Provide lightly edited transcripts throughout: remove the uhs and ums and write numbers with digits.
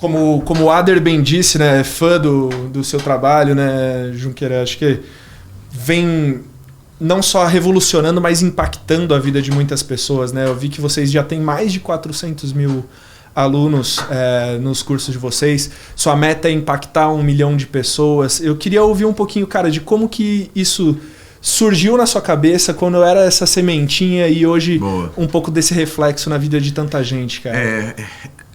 Como o Ader bem disse, né, fã do seu trabalho, né, Junqueira, acho que vem não só revolucionando, mas impactando a vida de muitas pessoas, né? Eu vi que vocês já têm mais de 400 mil alunos nos cursos de vocês. Sua meta é impactar 1 milhão de pessoas. Eu queria ouvir um pouquinho, cara, de como que isso surgiu na sua cabeça quando era essa sementinha e hoje um pouco desse reflexo na vida de tanta gente, cara.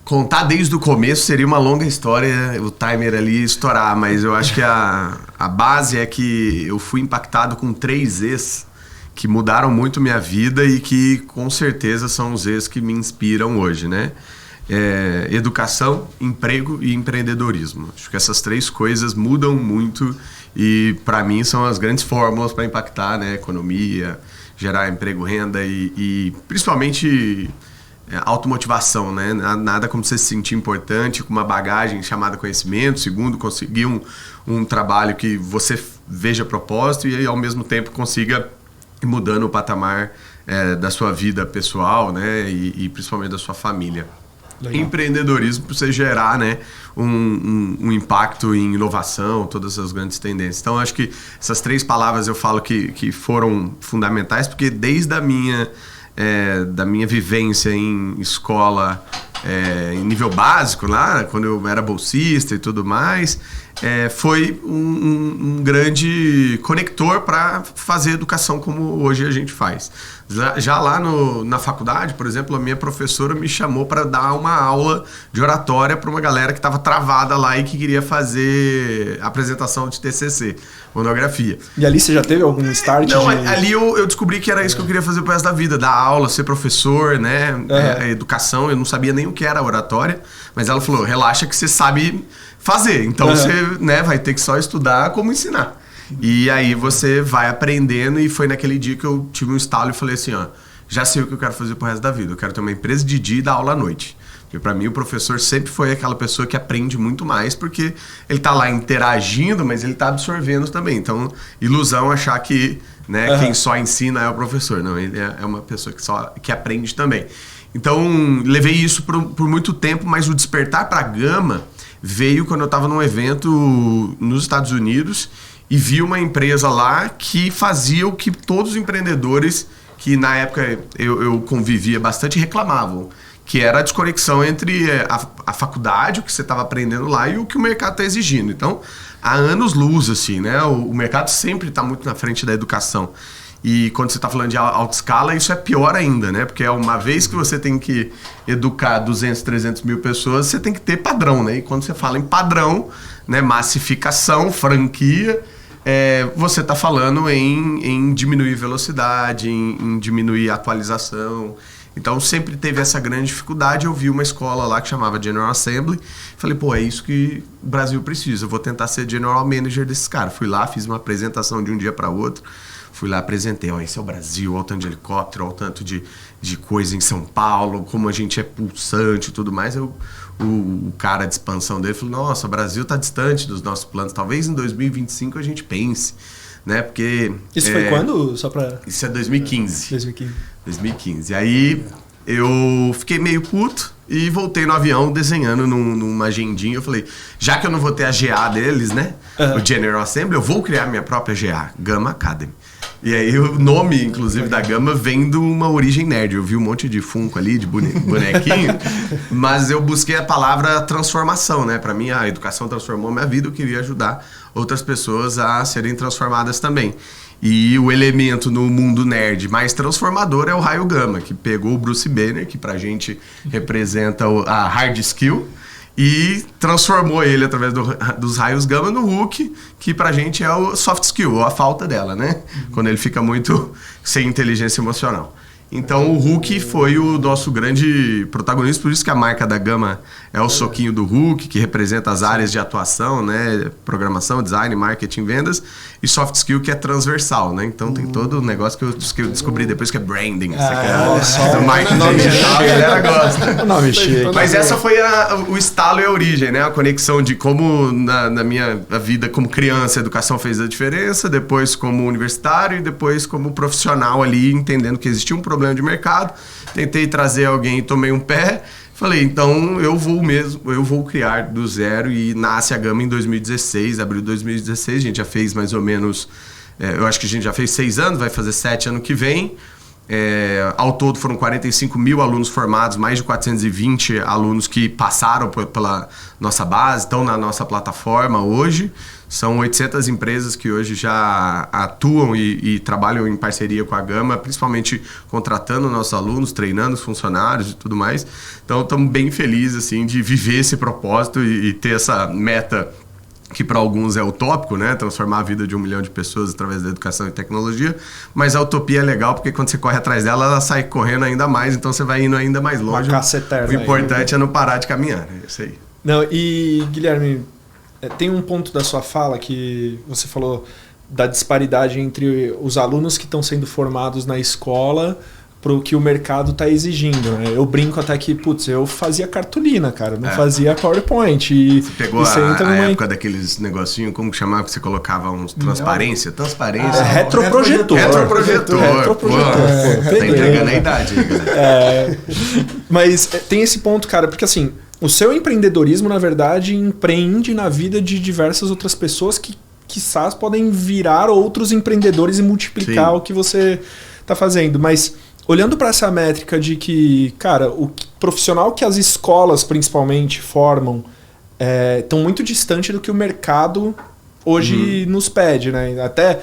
Contar desde o começo seria uma longa história, o timer ali estourar, mas eu acho que a base é que eu fui impactado com 3 E's que mudaram muito minha vida e que com certeza são os E's que me inspiram hoje, né? Educação, emprego e empreendedorismo. Acho que essas 3 coisas mudam muito e para mim são as grandes fórmulas para impactar, né? Economia, gerar emprego, renda e principalmente automotivação, né? Nada como você se sentir importante com uma bagagem chamada conhecimento. Segundo, conseguir um trabalho que você veja propósito e ao mesmo tempo consiga ir mudando o patamar da sua vida pessoal, né? E principalmente da sua família. Legal. Empreendedorismo para você gerar, né, um impacto em inovação, todas as grandes tendências. Então, acho que essas 3 palavras eu falo que foram fundamentais, porque desde da minha vivência em escola em nível básico, lá, quando eu era bolsista e tudo mais, foi um grande conector para fazer educação como hoje a gente faz. Já lá na faculdade, por exemplo, a minha professora me chamou para dar uma aula de oratória para uma galera que estava travada lá e que queria fazer apresentação de TCC, monografia. E ali você já teve algum start? Não, ali eu descobri que era isso que eu queria fazer pro resto da vida, dar aula, ser professor, né? Educação, eu não sabia nem o que era oratória, mas ela falou, relaxa que você sabe fazer, então você, né, vai ter que só estudar como ensinar. E aí você vai aprendendo e foi naquele dia que eu tive um estalo e falei assim, ó, já sei o que eu quero fazer pro resto da vida, eu quero ter uma empresa de dia e dar aula à noite. Porque para mim o professor sempre foi aquela pessoa que aprende muito mais, porque ele tá lá interagindo, mas ele tá absorvendo também. Então, ilusão achar que, né, quem só ensina é o professor. Não, ele é uma pessoa que aprende também. Então, levei isso por muito tempo, mas o despertar para a Gama veio quando eu estava num evento nos Estados Unidos e vi uma empresa lá que fazia o que todos os empreendedores que na época eu convivia bastante reclamavam, que era a desconexão entre a faculdade, o que você estava aprendendo lá e o que o mercado está exigindo. Então, há anos-luz, assim, né? O mercado sempre está muito na frente da educação. E quando você está falando de alta escala, isso é pior ainda, né? Porque uma vez que você tem que educar 200, 300 mil pessoas, você tem que ter padrão, né? E quando você fala em padrão, né, massificação, franquia, você está falando em diminuir velocidade, em diminuir a atualização. Então sempre teve essa grande dificuldade. Eu vi uma escola lá que chamava General Assembly. Falei, pô, é isso que o Brasil precisa. Eu vou tentar ser General Manager desses caras. Fui lá, fiz uma apresentação de um dia para outro. Fui lá, apresentei, ó, esse é o Brasil, olha o tanto de helicóptero, olha o tanto de coisa em São Paulo, como a gente é pulsante e tudo mais. O cara de expansão dele falou, nossa, o Brasil está distante dos nossos planos, talvez em 2025 a gente pense, né? Porque... Isso foi quando? Só pra... Isso é 2015. 2015. 2015. Aí eu fiquei meio puto e voltei no avião desenhando numa agendinha. Eu falei, já que eu não vou ter a GA deles, né? O General Assembly, eu vou criar minha própria GA, Gama Academy. E aí o nome, inclusive, da Gama vem de uma origem nerd. Eu vi um monte de Funko ali, de bonequinho, mas eu busquei a palavra transformação, né? Para mim, a educação transformou minha vida, eu queria ajudar outras pessoas a serem transformadas também. E o elemento no mundo nerd mais transformador é o raio gama, que pegou o Bruce Banner, que pra gente representa a hard skill, e transformou ele através dos raios gama no Hulk, que pra gente é o soft skill, ou a falta dela, né? Quando ele fica muito sem inteligência emocional. Então o Hulk foi o nosso grande protagonista, por isso que a marca da Gama é o soquinho do Hulk, que representa as áreas de atuação, né? Programação, design, marketing, vendas, e soft skill, que é transversal, né? Então tem todo o negócio que eu descobri depois, que é branding. O marketing digital, a galera gosta. Nome chique. Mas essa foi o estalo e a origem, né? A conexão de como na minha vida como criança a educação fez a diferença, depois como universitário e depois como profissional ali, entendendo que existia um problema de mercado. Tentei trazer alguém e tomei um pé, Falei, então eu vou criar do zero, e nasce a Gama em 2016, abril de 2016, a gente já fez mais ou menos, eu acho que a gente já fez 6 anos, vai fazer 7 ano que vem. Ao todo foram 45 mil alunos formados, mais de 420 alunos que passaram pela nossa base, estão na nossa plataforma hoje. São 800 empresas que hoje já atuam e trabalham em parceria com a Gama, principalmente contratando nossos alunos, treinando os funcionários e tudo mais. Então estamos bem felizes assim, de viver esse propósito e ter essa meta que para alguns é utópico, né? Transformar a vida de 1 milhão de pessoas através da educação e tecnologia, mas a utopia é legal porque quando você corre atrás dela, ela sai correndo ainda mais, então você vai indo ainda mais longe. Uma caceterna. O importante é não parar de caminhar, é isso aí. Não, e Guilherme, tem um ponto da sua fala que você falou da disparidade entre os alunos que estão sendo formados na escola para o que o mercado está exigindo, né? Eu brinco até que, eu fazia cartolina, cara, não fazia PowerPoint. Você pegou a época daqueles negocinhos, como que chamava, que você colocava uns transparência? Retroprojetor. Retroprojetor. Tá entregando a idade aí, galera. Mas tem esse ponto, cara, porque assim, o seu empreendedorismo, na verdade, empreende na vida de diversas outras pessoas que, quizás, podem virar outros empreendedores e multiplicar o que você está fazendo. Mas olhando para essa métrica de que, cara, o profissional que as escolas principalmente formam estão muito distante do que o mercado hoje nos pede, né? Até,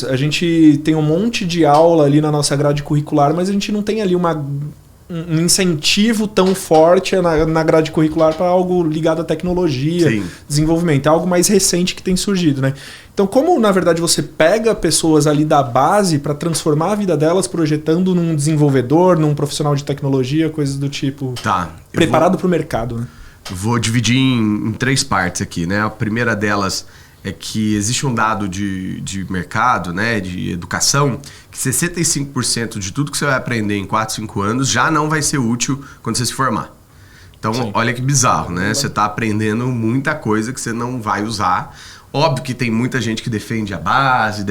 a gente tem um monte de aula ali na nossa grade curricular, mas a gente não tem ali um incentivo tão forte na grade curricular para algo ligado à tecnologia, desenvolvimento. É algo mais recente que tem surgido, né? Então, como, na verdade, você pega pessoas ali da base para transformar a vida delas projetando num desenvolvedor, num profissional de tecnologia, coisas do tipo, preparado para o mercado, né? Vou dividir em 3 partes aqui, né? A primeira delas é que existe um dado de mercado, né, de educação, que 65% de tudo que você vai aprender em 4, 5 anos já não vai ser útil quando você se formar. Então, olha que bizarro, né? Você está aprendendo muita coisa que você não vai usar. Óbvio que tem muita gente que defende a base,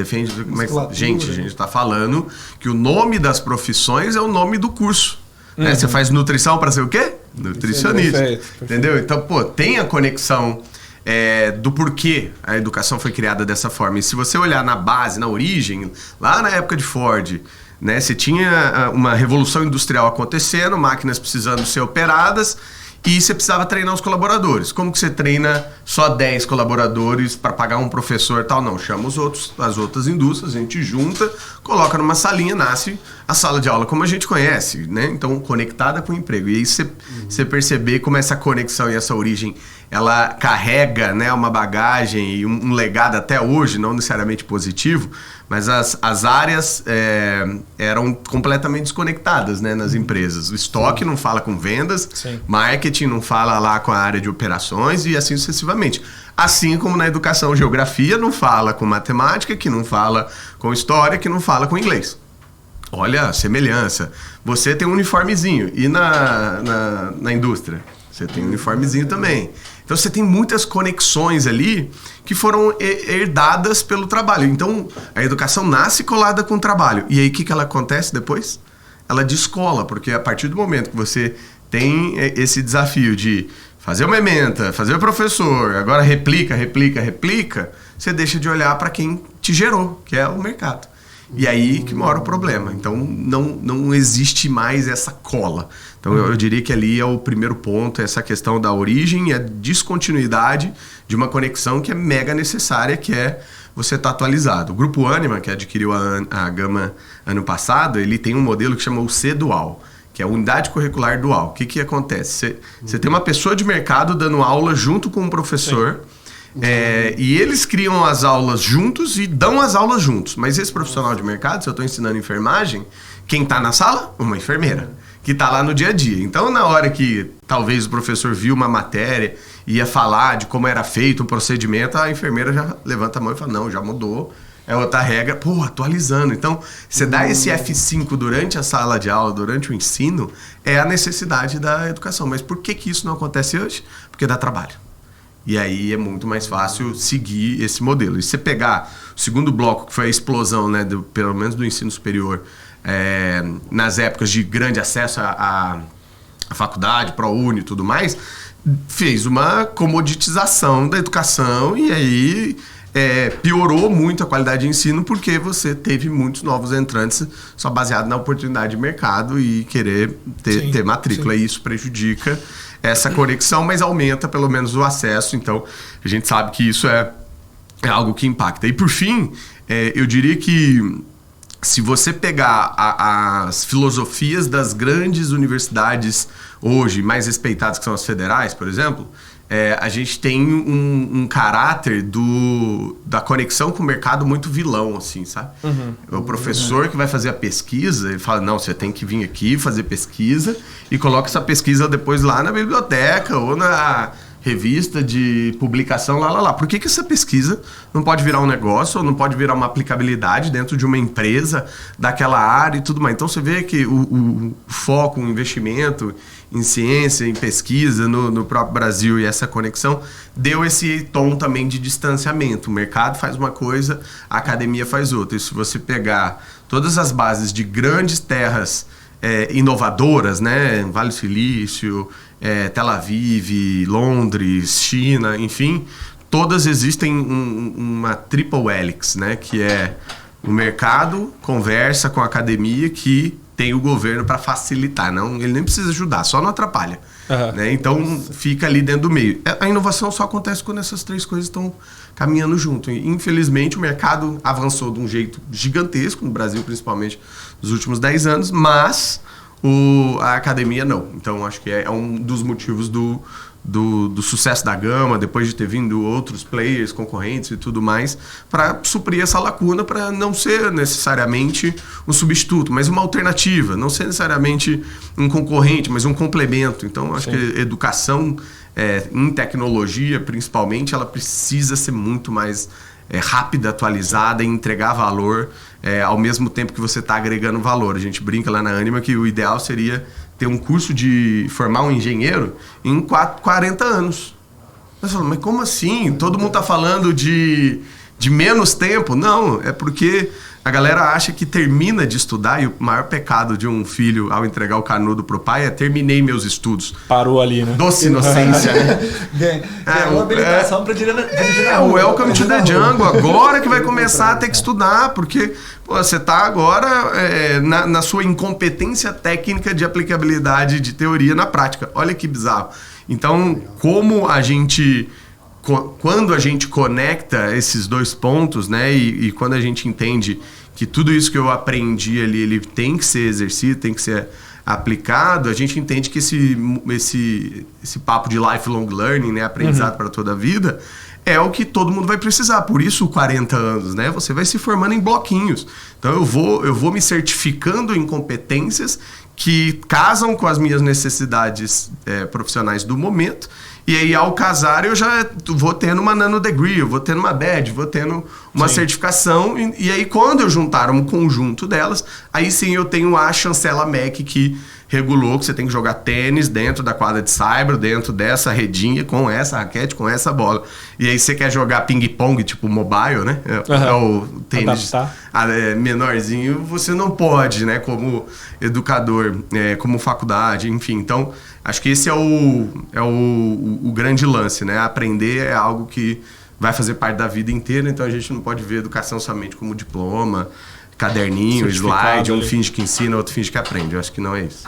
mas, gente, a gente está falando que o nome das profissões é o nome do curso. Né? Você faz nutrição para ser o quê? Nutricionista. Perfeito. Entendeu? Então, tem a conexão do porquê a educação foi criada dessa forma. E se você olhar na base, na origem, lá na época de Ford, né, você tinha uma revolução industrial acontecendo, máquinas precisando ser operadas, e você precisava treinar os colaboradores. Como que você treina só 10 colaboradores para pagar um professor e tal? Não, chama as outras indústrias, a gente junta, coloca numa salinha, nasce a sala de aula como a gente conhece, né? Então, conectada com o emprego. E aí você perceber como essa conexão e essa origem, ela carrega, né, uma bagagem e um legado até hoje, não necessariamente positivo, mas as áreas eram completamente desconectadas, né, nas empresas. O estoque não fala com vendas, marketing não fala lá com a área de operações e assim sucessivamente. Assim como na educação, geografia não fala com matemática, que não fala com história, que não fala com inglês. Olha a semelhança. Você tem um uniformezinho. E na indústria? Você tem um uniformezinho também. Então você tem muitas conexões ali que foram herdadas pelo trabalho. Então a educação nasce colada com o trabalho. E aí o que ela acontece depois? Ela descola, porque a partir do momento que você tem esse desafio de fazer uma ementa, fazer o professor, agora replica, você deixa de olhar para quem te gerou, que é o mercado. E aí que mora o problema. Então não existe mais essa cola. Então eu diria que ali é o primeiro ponto, essa questão da origem e a descontinuidade de uma conexão que é mega necessária, que é você estar atualizado. O Grupo Ânima, que adquiriu a Gama ano passado, ele tem um modelo que chama o C-Dual, que é a Unidade Curricular Dual. O que acontece? Você tem uma pessoa de mercado dando aula junto com um professor. E eles criam as aulas juntos e dão as aulas juntos. Mas esse profissional de mercado, se eu estou ensinando enfermagem, quem está na sala? Uma enfermeira, que está lá no dia a dia. Então, na hora que talvez o professor viu uma matéria e ia falar de como era feito o procedimento, a enfermeira já levanta a mão e fala, não, já mudou, é outra regra, atualizando. Então, você dá esse F5 durante a sala de aula, durante o ensino, é a necessidade da educação. Mas por que isso não acontece hoje? Porque dá trabalho. E aí é muito mais fácil seguir esse modelo. E se você pegar o segundo bloco, que foi a explosão, né, pelo menos do ensino superior, nas épocas de grande acesso à a faculdade, ProUni e tudo mais, fez uma comoditização da educação e aí piorou muito a qualidade de ensino porque você teve muitos novos entrantes só baseado na oportunidade de mercado e querer ter matrícula. E isso prejudica essa conexão, mas aumenta pelo menos o acesso. Então, a gente sabe que isso é algo que impacta. E por fim, eu diria que se você pegar as filosofias das grandes universidades hoje, mais respeitadas, que são as federais, por exemplo, a gente tem um caráter da conexão com o mercado muito vilão, assim, sabe? O professor que vai fazer a pesquisa, ele fala, não, você tem que vir aqui fazer pesquisa e coloca essa pesquisa depois lá na biblioteca ou na revista de publicação, lá. Por que essa pesquisa não pode virar um negócio ou não pode virar uma aplicabilidade dentro de uma empresa daquela área e tudo mais? Então, você vê que o foco, o investimento em ciência, em pesquisa no próprio Brasil e essa conexão deu esse tom também de distanciamento. O mercado faz uma coisa, a academia faz outra. E se você pegar todas as bases de grandes terras inovadoras, né? Vale do Silício, Tel Aviv, Londres, China, enfim, todas existem uma triple helix, né? Que é o mercado conversa com a academia que tem o governo para facilitar. Não, ele nem precisa ajudar, só não atrapalha. Né? Então, fica ali dentro do meio. A inovação só acontece quando essas três coisas estão caminhando junto. E, infelizmente, o mercado avançou de um jeito gigantesco, no Brasil principalmente, nos últimos 10 anos, mas a academia não. Então, acho que é um dos motivos do sucesso da Gama, depois de ter vindo outros players, concorrentes e tudo mais, para suprir essa lacuna, para não ser necessariamente um substituto, mas uma alternativa, não ser necessariamente um concorrente, mas um complemento. Então, acho que a educação em tecnologia, principalmente, ela precisa ser muito mais rápida, atualizada e entregar valor ao mesmo tempo que você está agregando valor. A gente brinca lá na Anima que o ideal seria ter um curso de formar um engenheiro em 40 anos. Mas como assim? Todo mundo está falando de menos tempo? Não, é porque a galera acha que termina de estudar e o maior pecado de um filho ao entregar o canudo pro pai é terminei meus estudos. Parou ali, né? Doce inocência, né? É uma habilitação para dirigir na rua. Welcome to the jungle. Agora que vai começar a ter que estudar, porque você está agora na sua incompetência técnica de aplicabilidade de teoria na prática. Olha que bizarro. Então, quando a gente conecta esses dois pontos, né, e quando a gente entende que tudo isso que eu aprendi ali, ele tem que ser exercido, tem que ser aplicado, a gente entende que esse papo de lifelong learning, né, aprendizado para toda a vida, é o que todo mundo vai precisar. Por isso, 40 anos, né? Você vai se formando em bloquinhos. Então, eu vou me certificando em competências que casam com as minhas necessidades profissionais do momento. E aí, ao casar, eu já vou tendo uma nanodegree, eu vou tendo uma badge, vou tendo uma certificação. E aí, quando eu juntar um conjunto delas, aí sim eu tenho a chancela MEC que regulou que você tem que jogar tênis dentro da quadra de saibro, dentro dessa redinha, com essa raquete, com essa bola. E aí você quer jogar ping-pong, tipo mobile, né? O tênis menorzinho, você não pode, né? Como educador, como faculdade, enfim. Então, acho que esse é o grande lance, né? Aprender é algo que vai fazer parte da vida inteira, então a gente não pode ver educação somente como diploma, caderninho, slide, um finge que ensina, outro finge que aprende. Eu acho que não é isso.